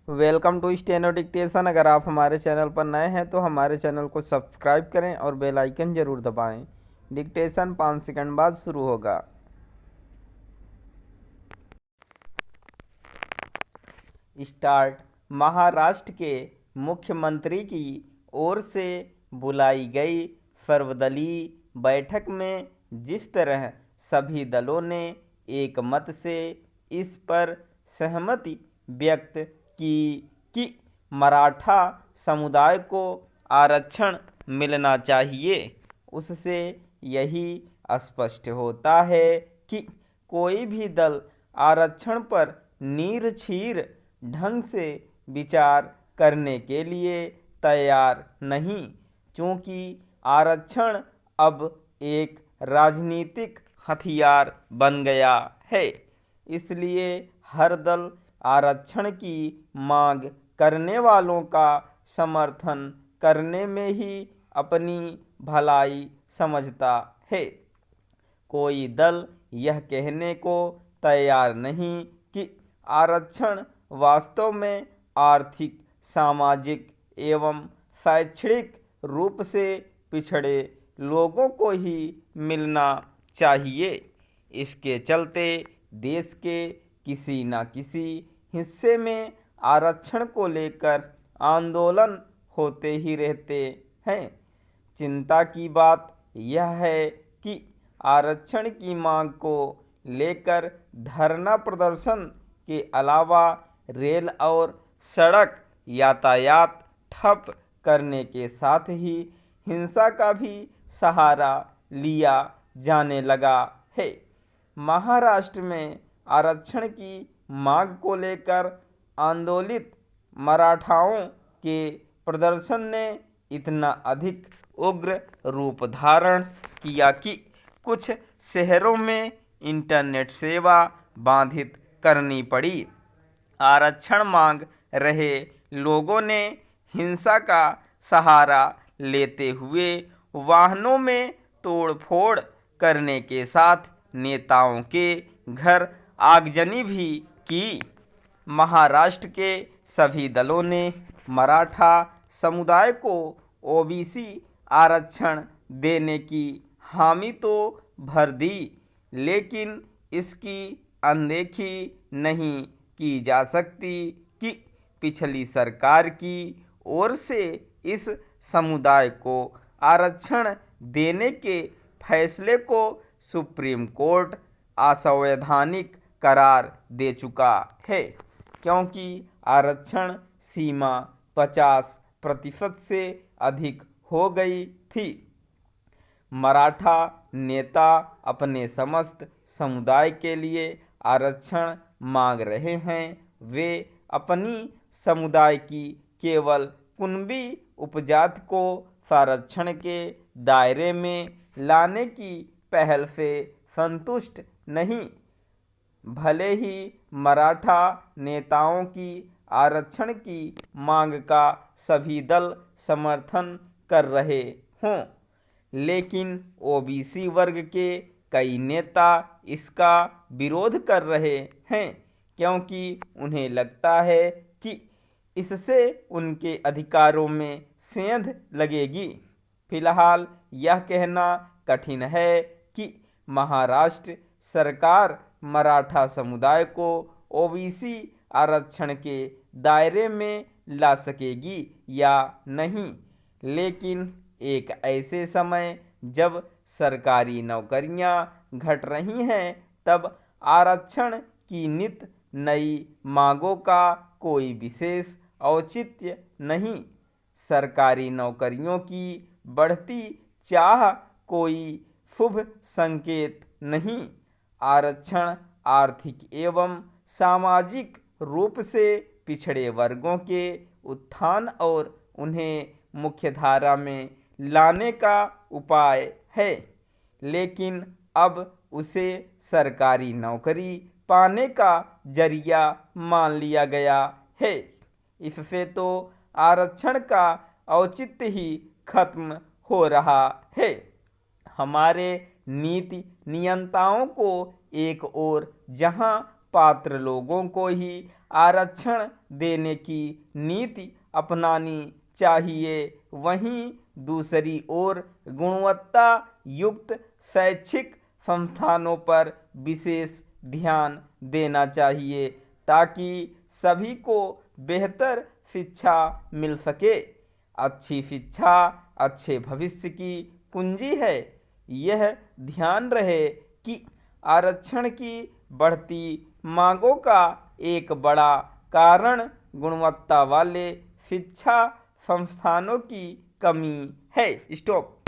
Welcome to steno dictation. अगर आप हमारे चैनल पर नए हैं तो हमारे चैनल को सब्सक्राइब करें और बेल आइकन ज़रूर दबाएं। डिक्टेशन 5 सेकंड बाद शुरू होगा। स्टार्ट। महाराष्ट्र के मुख्यमंत्री की ओर से बुलाई गई सर्वदलीय बैठक में जिस तरह सभी दलों ने एक मत से इस पर सहमति व्यक्त की कि मराठा समुदाय को आरक्षण मिलना चाहिए, उससे यही स्पष्ट होता है कि कोई भी दल आरक्षण पर नीरछीर ढंग से विचार करने के लिए तैयार नहीं, क्योंकि आरक्षण अब एक राजनीतिक हथियार बन गया है। इसलिए हर दल आरक्षण की मांग करने वालों का समर्थन करने में ही अपनी भलाई समझता है। कोई दल यह कहने को तैयार नहीं कि आरक्षण वास्तव में आर्थिक, सामाजिक एवं शैक्षणिक रूप से पिछड़े लोगों को ही मिलना चाहिए। इसके चलते देश के किसी न किसी हिस्से में आरक्षण को लेकर आंदोलन होते ही रहते हैं। चिंता की बात यह है कि आरक्षण की मांग को लेकर धरना प्रदर्शन के अलावा रेल और सड़क यातायात ठप करने के साथ ही हिंसा का भी सहारा लिया जाने लगा है। महाराष्ट्र में आरक्षण की मांग को लेकर आंदोलित मराठाओं के प्रदर्शन ने इतना अधिक उग्र रूप धारण किया कि कुछ शहरों में इंटरनेट सेवा बाधित करनी पड़ी। आरक्षण मांग रहे लोगों ने हिंसा का सहारा लेते हुए वाहनों में तोड़फोड़ करने के साथ नेताओं के घर आगजनी भी की। महाराष्ट्र के सभी दलों ने मराठा समुदाय को ओबीसी आरक्षण देने की हामी तो भर दी, लेकिन इसकी अनदेखी नहीं की जा सकती कि पिछली सरकार की ओर से इस समुदाय को आरक्षण देने के फैसले को सुप्रीम कोर्ट असंवैधानिक करार दे चुका है, क्योंकि आरक्षण सीमा 50% से अधिक हो गई थी। मराठा नेता अपने समस्त समुदाय के लिए आरक्षण मांग रहे हैं। वे अपनी समुदाय की केवल कुणबी उपजाति को संरक्षण के दायरे में लाने की पहल से संतुष्ट नहीं। भले ही मराठा नेताओं की आरक्षण की मांग का सभी दल समर्थन कर रहे हों, लेकिन ओबीसी वर्ग के कई नेता इसका विरोध कर रहे हैं, क्योंकि उन्हें लगता है कि इससे उनके अधिकारों में सेंध लगेगी। फिलहाल यह कहना कठिन है कि महाराष्ट्र सरकार मराठा समुदाय को ओबीसी आरक्षण के दायरे में ला सकेगी या नहीं, लेकिन एक ऐसे समय जब सरकारी नौकरियां घट रही हैं, तब आरक्षण की नित नई मांगों का कोई विशेष औचित्य नहीं। सरकारी नौकरियों की बढ़ती चाह कोई शुभ संकेत नहीं। आरक्षण आर्थिक एवं सामाजिक रूप से पिछड़े वर्गों के उत्थान और उन्हें मुख्यधारा में लाने का उपाय है, लेकिन अब उसे सरकारी नौकरी पाने का जरिया मान लिया गया है। इससे तो आरक्षण का औचित्य ही खत्म हो रहा है। हमारे नीति नियंताओं को एक ओर जहां पात्र लोगों को ही आरक्षण देने की नीति अपनानी चाहिए। वहीं दूसरी ओर गुणवत्ता युक्त शैक्षिक संस्थानों पर विशेष ध्यान देना चाहिए ताकि सभी को बेहतर शिक्षा मिल सके। अच्छी शिक्षा अच्छे भविष्य की कुंजी है। यह ध्यान रहे कि आरक्षण की बढ़ती मांगों का एक बड़ा कारण गुणवत्ता वाले शिक्षा संस्थानों की कमी है। स्टॉप।